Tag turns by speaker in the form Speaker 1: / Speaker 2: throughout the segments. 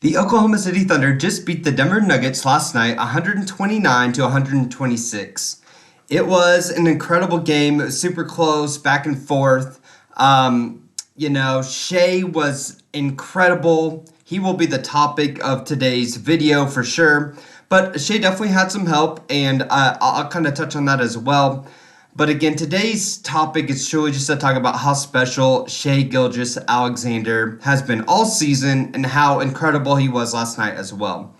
Speaker 1: The Oklahoma City Thunder just beat the Denver Nuggets last night 129 to 126. It was an incredible game. It was super close, back and forth. Shai was incredible. He will be the topic of today's video for sure. But Shai definitely had some help, and I'll kind of touch on that as well. But again, today's topic is truly just to talk about how special Shai Gilgeous-Alexander has been all season and how incredible he was last night as well.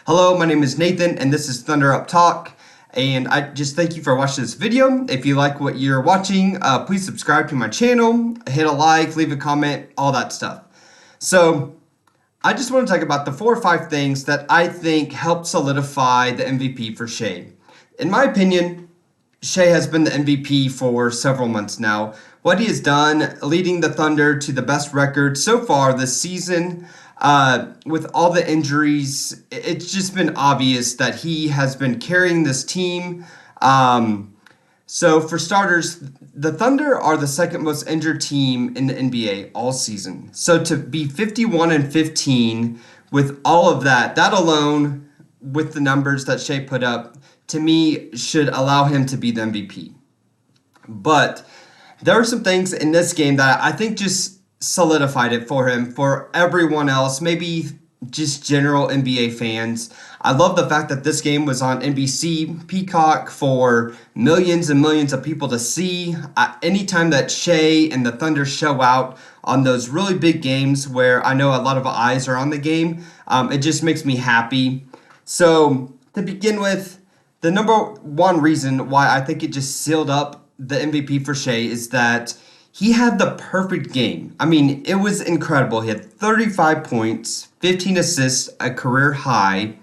Speaker 1: Hello, my name is Nathan, and this is Thunder Up Talk. And I just thank you for watching this video. If you like what you're watching, please subscribe to my channel, hit a like, leave a comment, all that stuff. So I just want to talk about the 4 or 5 things that I think helped solidify the MVP for Shai. In my opinion, Shai has been the MVP for several months now. What he has done, leading the Thunder to the best record so far this season, with all the injuries, it's just been obvious that he has been carrying this team. So for starters, the Thunder are the second most injured team in the NBA all season. So to be 51-15 with all of that alone, with the numbers that Shai put up, to me, should allow him to be the MVP. But there are some things in this game that I think just solidified it for him. For everyone else, maybe just general NBA fans, I love the fact that this game was on NBC Peacock for millions and millions of people to see. Anytime that Shai and the Thunder show out on those really big games where I know a lot of eyes are on the game, it just makes me happy. So to begin with, the number one reason why I think it just sealed up the MVP for Shai is that he had the perfect game. I mean, it was incredible. He had 35 points, 15 assists, a career high,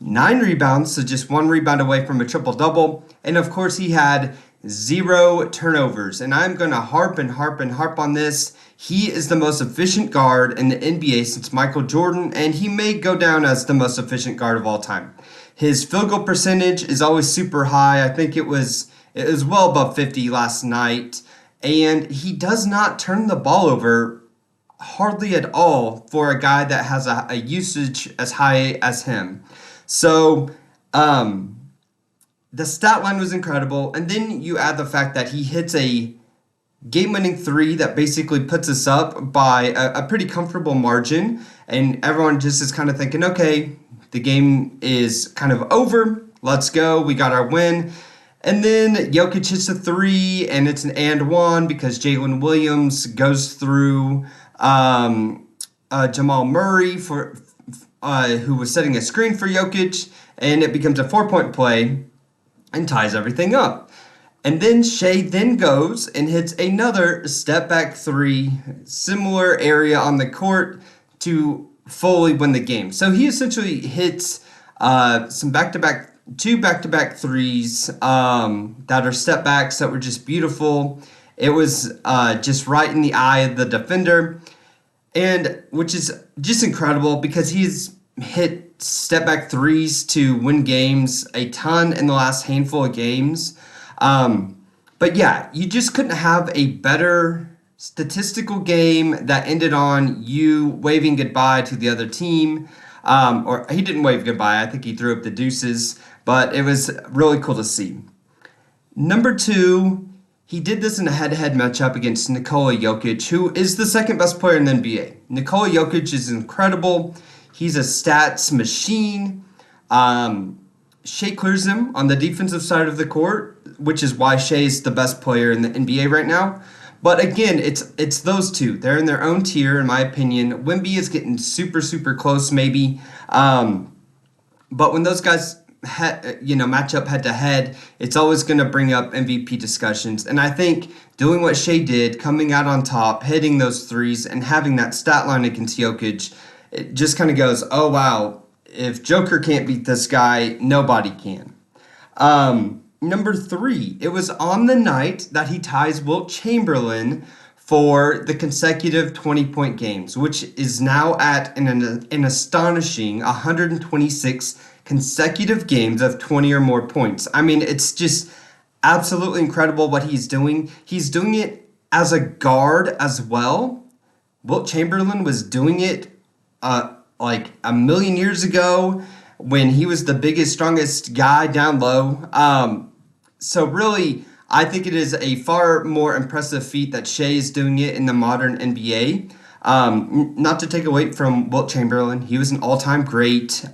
Speaker 1: 9 rebounds, so just 1 rebound away from a triple-double. And of course, he had 0 turnovers. And I'm going to harp on this. He is the most efficient guard in the NBA since Michael Jordan, and he may go down as the most efficient guard of all time. His field goal percentage is always super high. I think it was well above 50 last night. And he does not turn the ball over hardly at all for a guy that has a usage as high as him. So the stat line was incredible. And then you add the fact that he hits a game-winning 3 that basically puts us up by a pretty comfortable margin. And everyone just is kind of thinking, okay, the game is kind of over. Let's go. We got our win. And then Jokić hits a 3, and it's an and one because Jalen Williams goes through Jamal Murray who was setting a screen for Jokić, and it becomes a 4-point play and ties everything up. And then Shai then goes and hits another step-back 3, similar area on the court to fully win the game. So he essentially hits two back-to-back threes that are step backs that were just beautiful. It was just right in the eye of the defender, and which is just incredible because he's hit step back threes to win games a ton in the last handful of games. But yeah, you just couldn't have a better statistical game that ended on you waving goodbye to the other team. Or he didn't wave goodbye. I think he threw up the deuces, but it was really cool to see. Number 2, he did this in a head-to-head matchup against Nikola Jokić, who is the second best player in the NBA. Nikola Jokić is incredible. He's a stats machine. Shai clears him on the defensive side of the court, which is why Shai is the best player in the NBA right now. But again, it's those two. They're in their own tier, in my opinion. Wemby is getting super close, maybe. But when those guys match up head to head, it's always going to bring up MVP discussions. And I think doing what Shai did, coming out on top, hitting those threes, and having that stat line against Jokić, it just kind of goes, oh wow, if Joker can't beat this guy, nobody can. Number 3, it was on the night that he ties Wilt Chamberlain for the consecutive 20-point games, which is now at an astonishing 126 consecutive games of 20 or more points. I mean, it's just absolutely incredible what he's doing. He's doing it as a guard as well. Wilt Chamberlain was doing it like a million years ago when he was the biggest, strongest guy down low. So really, I think it is a far more impressive feat that Shai is doing it in the modern NBA. Not to take away from Wilt Chamberlain, he was an all-time great,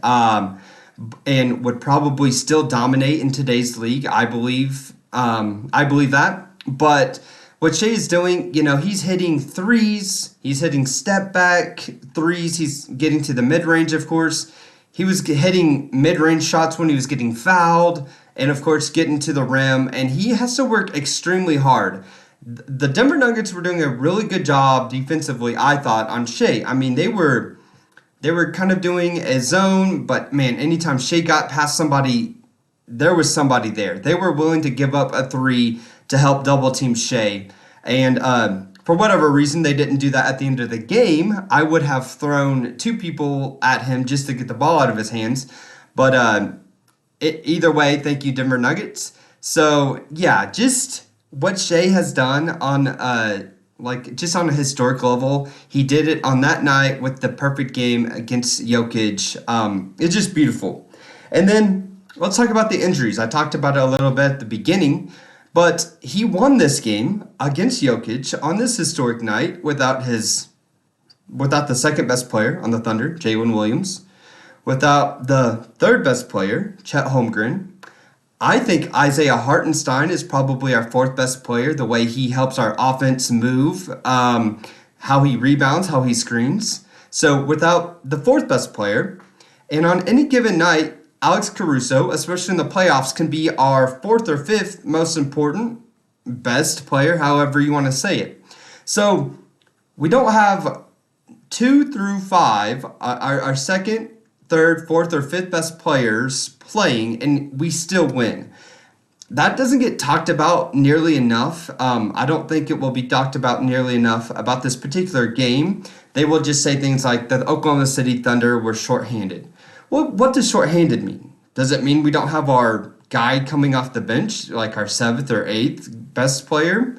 Speaker 1: and would probably still dominate in today's league. I believe. I believe that. But what Shai is doing, he's hitting threes. He's hitting step back threes. He's getting to the mid range, of course. He was hitting mid range shots when he was getting fouled, and of course getting to the rim. And he has to work extremely hard. The Denver Nuggets were doing a really good job defensively, I thought, on Shai. I mean, they were kind of doing a zone, but man, anytime Shai got past somebody, there was somebody there. They were willing to give up a three to help double team Shai. And for whatever reason, they didn't do that at the end of the game. I would have thrown two people at him just to get the ball out of his hands. But either way, thank you, Denver Nuggets. So yeah, just what Shai has done on just on a historic level, he did it on that night with the perfect game against Jokić. It's just beautiful. And then let's talk about the injuries. I talked about it a little bit at the beginning, but he won this game against Jokić on this historic night without the second best player on the Thunder, Jalen Williams, without the third best player, Chet Holmgren. I think Isaiah Hartenstein is probably our fourth best player, the way he helps our offense move, how he rebounds, how he screens. So without the fourth best player, and on any given night, Alex Caruso, especially in the playoffs, can be our fourth or fifth most important, best player, however you want to say it. So we don't have 2 through 5, our second, third, fourth, or fifth best players playing, and we still win. That doesn't get talked about nearly enough. I don't think it will be talked about nearly enough about this particular game. They will just say things like the Oklahoma City Thunder were shorthanded. Well, what does shorthanded mean? Does it mean we don't have our guy coming off the bench, like our seventh or eighth best player?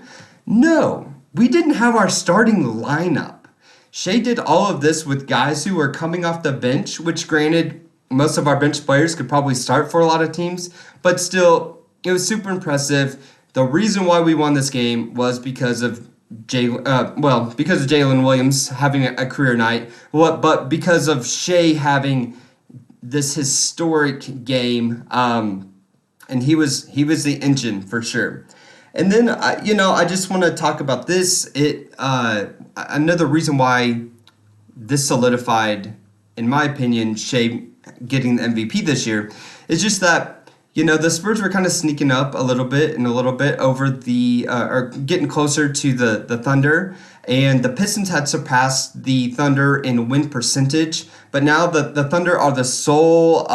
Speaker 1: No, we didn't have our starting lineup. Shai did all of this with guys who were coming off the bench, which granted, most of our bench players could probably start for a lot of teams, but still, it was super impressive. The reason why we won this game was because of Jalen Williams having a career night, but because of Shai having this historic game, and he was the engine for sure. And then I just want to talk about this. Another reason why this solidified, in my opinion, Shai getting the MVP this year is just that the Spurs were kind of sneaking up a little bit over or getting closer to the Thunder, and the Pistons had surpassed the Thunder in win percentage, but now the Thunder are the sole.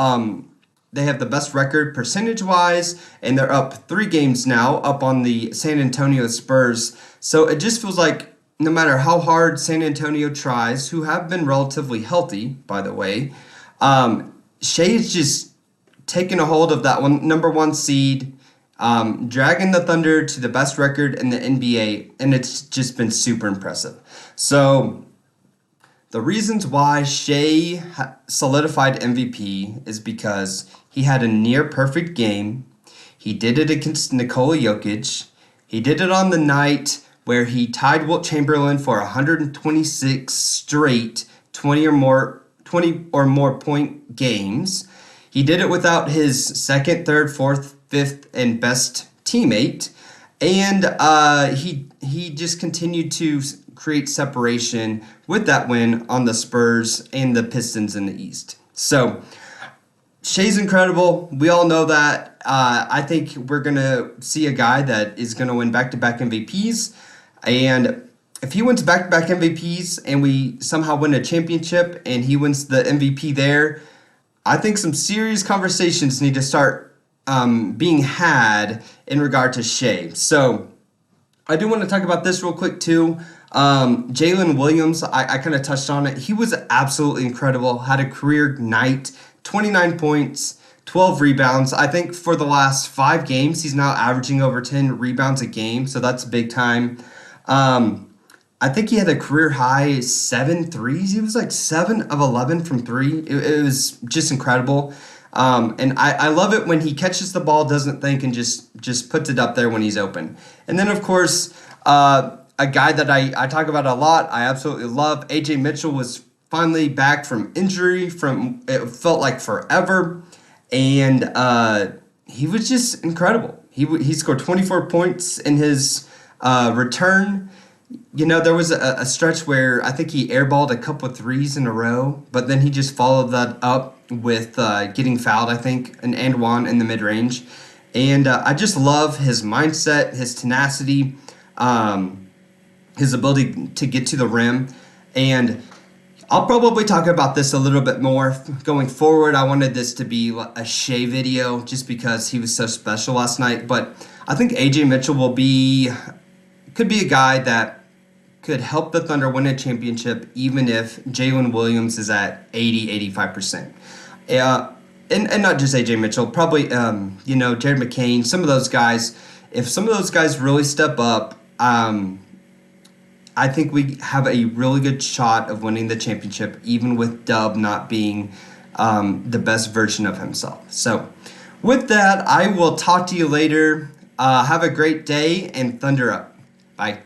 Speaker 1: They have the best record percentage-wise, and they're up 3 games now, up on the San Antonio Spurs. So it just feels like no matter how hard San Antonio tries, who have been relatively healthy, by the way, Shai is just taking a hold of that number 1 seed, dragging the Thunder to the best record in the NBA, and it's just been super impressive. So the reasons why Shai solidified MVP is because he had a near perfect game. He did it against Nikola Jokić. He did it on the night where he tied Wilt Chamberlain for 126 straight 20 or more point games. He did it without his second, third, fourth, fifth, and best teammate. And he just continued to create separation with that win on the Spurs and the Pistons in the East. So Shai's incredible. We all know that. I think we're going to see a guy that is going to win back-to-back MVPs. And if he wins back-to-back MVPs and we somehow win a championship and he wins the MVP there, I think some serious conversations need to start being had in regard to Shai. So I do want to talk about this real quick too. Jalen Williams, I kind of touched on it. He was absolutely incredible. Had a career night, 29 points, 12 rebounds. I think for the last 5 games, he's now averaging over 10 rebounds a game. So that's big time. I think he had a career high 7 threes. He was like 7 of 11 from three. It was just incredible. And I love it when he catches the ball, doesn't think, and just puts it up there when he's open. And then, of course, a guy that I talk about a lot, I absolutely love, AJ Mitchell was finally back from injury from it felt like forever, and he was just incredible. He scored 24 points in his return. There was a stretch where I think he airballed a couple of threes in a row, but then he just followed that up with getting fouled, I think, an and one in the mid range. And I just love his mindset, his tenacity, his ability to get to the rim. And I'll probably talk about this a little bit more going forward. I wanted this to be a Shai video just because he was so special last night. But I think AJ Mitchell could be a guy that could help the Thunder win a championship even if Jalen Williams is at 85%. And not just AJ Mitchell, probably, Jared McCain, some of those guys. If some of those guys really step up, I think we have a really good shot of winning the championship, even with Dub not being the best version of himself. So with that, I will talk to you later. Have a great day, and Thunder up. Bye.